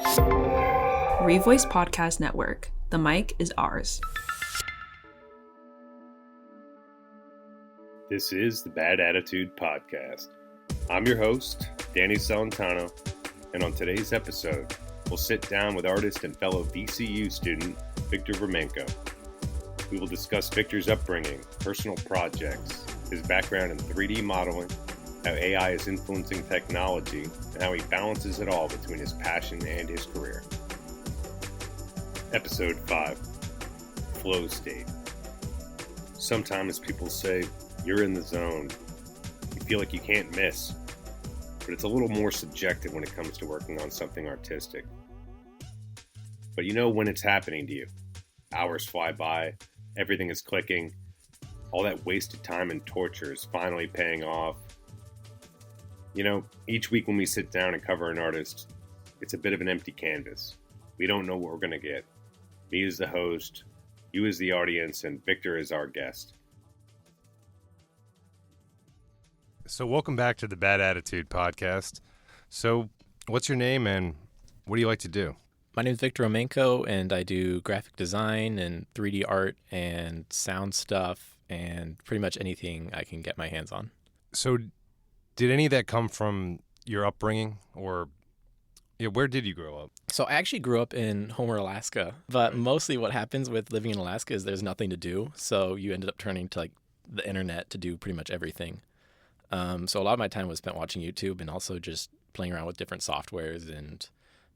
Revoice Podcast Network. The mic is ours. This is the Bad Attitude Podcast. I'm your host, Danny Celentano, and on today's episode, we'll sit down with artist and fellow VCU student, Victor Romanko. We will discuss Victor's upbringing, personal projects, his background in 3D modeling, how AI is influencing technology, and how he balances it all between his passion and his career. Episode 5, Flow State. Sometimes people say, you're in the zone. You feel like you can't miss. But it's a little more subjective when it comes to working on something artistic. But you know when it's happening to you. Hours fly by, everything is clicking, all that wasted time and torture is finally paying off. You know, each week when we sit down and cover an artist, it's a bit of an empty canvas. We don't know what we're going to get. Me as the host, you as the audience, and Victor as our guest. So welcome back to the Bad Attitude Podcast. So what's your name and what do you like to do? My name is Victor Romanko, and I do graphic design and 3D art and sound stuff and pretty much anything I can get my hands on. So did any of that come from your upbringing, or where did you grow up? So I actually grew up in Homer, Alaska, but mostly what happens with living in Alaska is there's nothing to do. So you ended up turning to like the internet to do pretty much everything. So a lot of my time was spent watching YouTube and also just playing around with different softwares and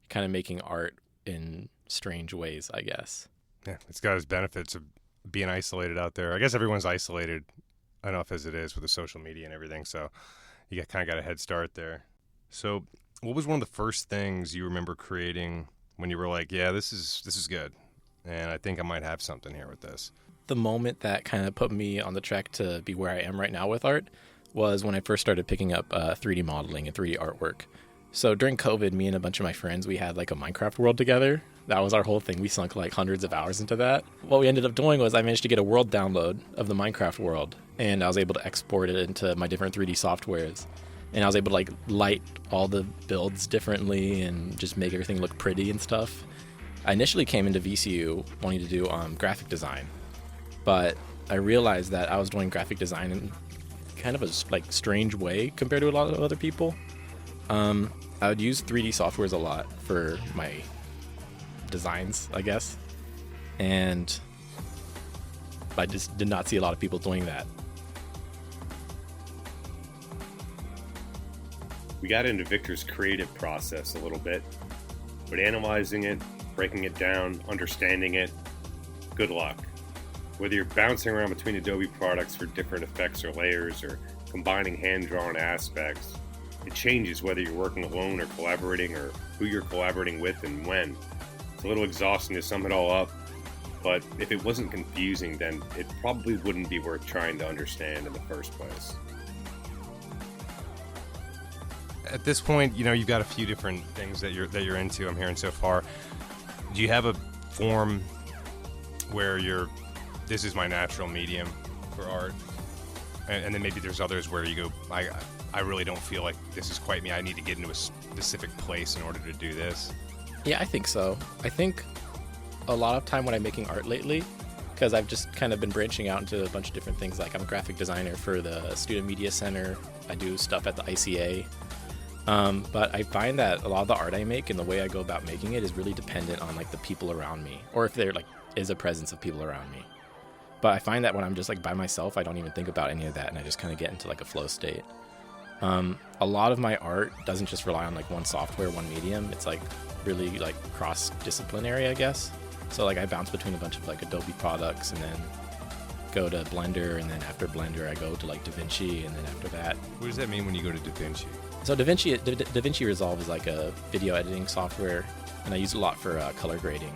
kind of making art in strange ways, I guess. Yeah, it's got its benefits of being isolated out there. I guess everyone's isolated enough as it is with the social media and everything, so you kind of got a head start there. So what was one of the first things you remember creating when you were like, yeah, this is good, and I think I might have something here with this? The moment that kind of put me on the track to be where I am right now with art was when I first started picking up 3D modeling and 3D artwork. So during COVID, me and a bunch of my friends, we had like a Minecraft world together. That was our whole thing. We sunk like hundreds of hours into that. What we ended up doing was I managed to get a world download of the Minecraft world, and I was able to export it into my different 3D softwares. And I was able to like light all the builds differently and just make everything look pretty and stuff. I initially came into VCU wanting to do graphic design, but I realized that I was doing graphic design in kind of a like strange way compared to a lot of other people. I would use 3D softwares a lot for my designs, I guess, and I just did not see a lot of people doing that. We got into Victor's creative process a little bit, but analyzing it, breaking it down, understanding it, good luck. Whether you're bouncing around between Adobe products for different effects or layers, or combining hand-drawn aspects, it changes whether you're working alone or collaborating, or who you're collaborating with and when. It's a little exhausting to sum it all up, but if it wasn't confusing, then it probably wouldn't be worth trying to understand in the first place. At this point, you know, you've got a few different things that you're into, I'm hearing so far. Do you have a form where this is my natural medium for art? And then maybe there's others where you go, I really don't feel like this is quite me. I need to get into a specific place in order to do this. Yeah, I think so. I think a lot of time when I'm making art lately, because I've just kind of been branching out into a bunch of different things. Like I'm a graphic designer for the Student Media Center. I do stuff at the ICA. But I find that a lot of the art I make and the way I go about making it is really dependent on like the people around me, or if there like is a presence of people around me. But I find that when I'm just like by myself, I don't even think about any of that, and I just kind of get into like a flow state. A lot of my art doesn't just rely on like one software, one medium. It's like really like cross-disciplinary, I guess. So like I bounce between a bunch of like Adobe products, and then go to Blender, and then after Blender I go to like DaVinci, and then after that. What does that mean when you go to DaVinci? So DaVinci Resolve is like a video editing software, and I use it a lot for color grading.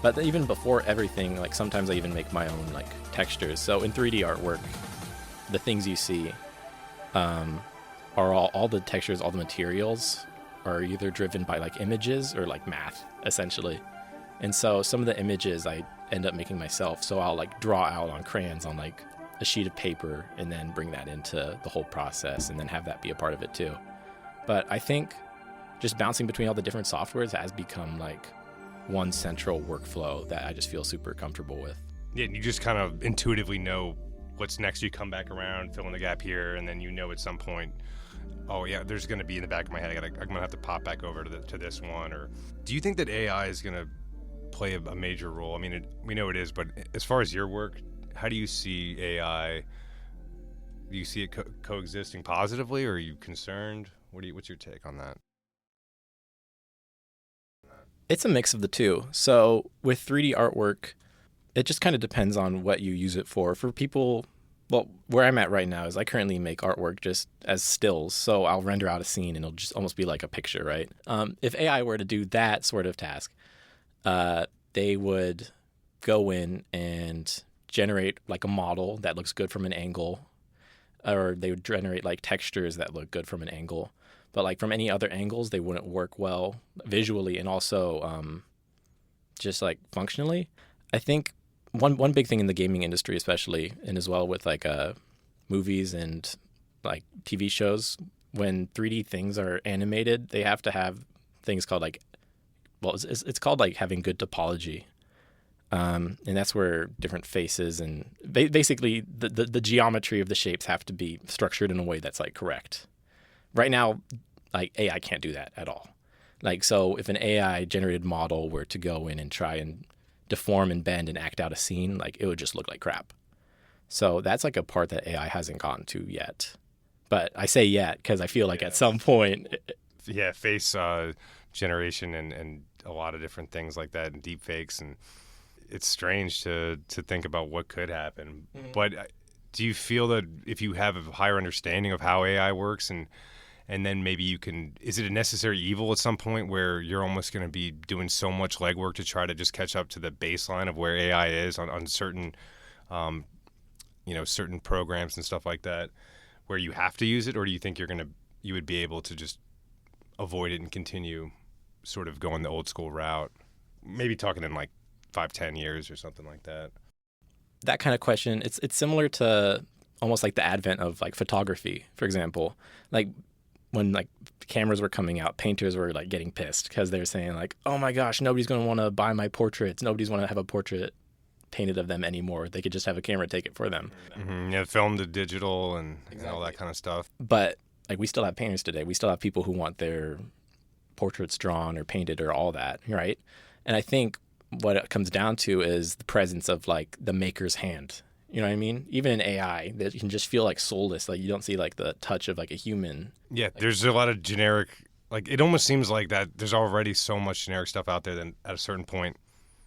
But even before everything, like sometimes I even make my own like textures. So in 3D artwork, the things you see are all the textures, all the materials are either driven by like images or like math, essentially. And so some of the images I end up making myself. So I'll like draw out on crayons on like a sheet of paper and then bring that into the whole process and then have that be a part of it too. But I think just bouncing between all the different softwares has become like one central workflow that I just feel super comfortable with. Yeah, you just kind of intuitively know what's next. You come back around, fill in the gap here, and then you know at some point, oh yeah, there's going to be in the back of my head, I'm going to have to pop back over to this one. Or do you think that AI is going to play a major role? I mean, we know it is, but as far as your work, how do you see AI? Do you see it coexisting positively, or are you concerned? What's your take on that? It's a mix of the two. So with 3D artwork, it just kind of depends on what you use it for. For people, well, where I'm at right now is I currently make artwork just as stills. So I'll render out a scene and it'll just almost be like a picture, right? If AI were to do that sort of task, they would go in and generate like a model that looks good from an angle, or they would generate like textures that look good from an angle. But like from any other angles, they wouldn't work well visually and also just like functionally. I think one big thing in the gaming industry, especially, and as well with like movies and like TV shows, when 3D things are animated, they have to have things called like, well, it's called like having good topology. And that's where different faces and basically the geometry of the shapes have to be structured in a way that's like correct. Right now, like AI can't do that at all. Like, so if an AI generated model were to go in and try and deform and bend and act out a scene, like it would just look like crap. So that's like a part that AI hasn't gotten to yet. But I say yet because I feel like at some point. Yeah, face generation and a lot of different things like that, and deep fakes, and it's strange to think about what could happen. Mm-hmm. But do you feel that if you have a higher understanding of how AI works and then maybe you can, is it a necessary evil at some point where you're almost going to be doing so much legwork to try to just catch up to the baseline of where AI is on certain, certain programs and stuff like that, where you have to use it? Or do you think you would be able to just avoid it and continue sort of going the old school route? Maybe talking in like 5-10 years or something like that. That kind of question, it's similar to almost like the advent of like photography, for example. Like when like cameras were coming out, painters were like getting pissed because they're saying like, oh my gosh, nobody's going to want to buy my portraits. Nobody's want to have a portrait painted of them anymore. They could just have a camera take it for them. Mm-hmm. Yeah, film to digital and all that kind of stuff. But like we still have painters today. We still have people who want their portraits drawn or painted or all that, right? And I think what it comes down to is the presence of like the maker's hand. You know what I mean? Even in AI, that you can just feel like soulless. Like you don't see like the touch of like a human. Yeah, there's a lot of generic, like it almost seems like that there's already so much generic stuff out there that at a certain point,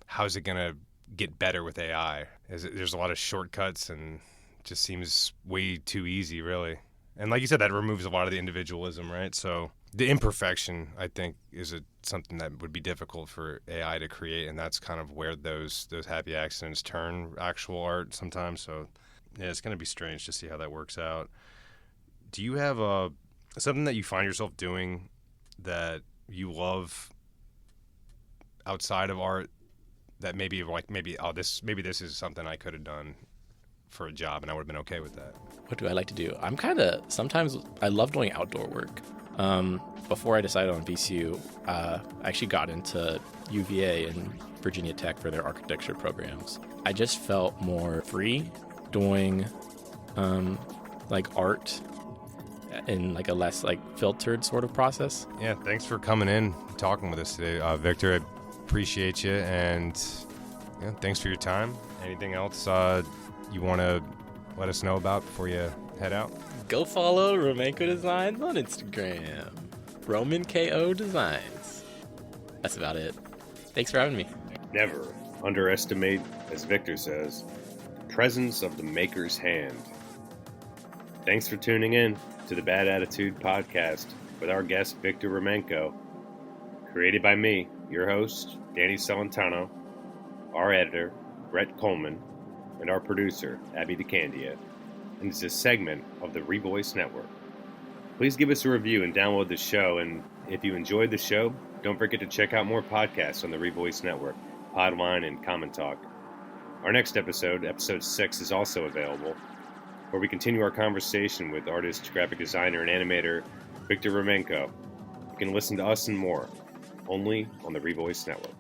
how's it going to get better with AI? There's a lot of shortcuts and it just seems way too easy, really. And like you said, that removes a lot of the individualism, right? So the imperfection, I think, is something that would be difficult for AI to create, and that's kind of where those happy accidents turn actual art sometimes. So, yeah, it's going to be strange to see how that works out. Do you have something that you find yourself doing that you love outside of art that maybe this is something I could have done for a job and I would have been okay with that? What do I like to do? Sometimes I love doing outdoor work. Before I decided on VCU, I actually got into UVA and Virginia Tech for their architecture programs. I just felt more free doing like art in like a less like filtered sort of process. Yeah, thanks for coming in and talking with us today, Victor. I appreciate you, and thanks for your time. Anything else you want to let us know about before you head out? Go follow Romanko Designs on Instagram. Roman KO Designs. That's about it. Thanks for having me. Never underestimate, as Victor says, the presence of the maker's hand. Thanks for tuning in to the Bad Attitude Podcast with our guest, Victor Romanko. Created by me, your host, Danny Celentano, our editor, Brett Coleman, and our producer, Abby DeCandia. And it's a segment of the Revoice Network. Please give us a review and download the show. And if you enjoyed the show, don't forget to check out more podcasts on the Revoice Network, Podline, and Common Talk. Our next episode, episode 6, is also available, where we continue our conversation with artist, graphic designer, and animator Victor Romanko. You can listen to us and more, only on the Revoice Network.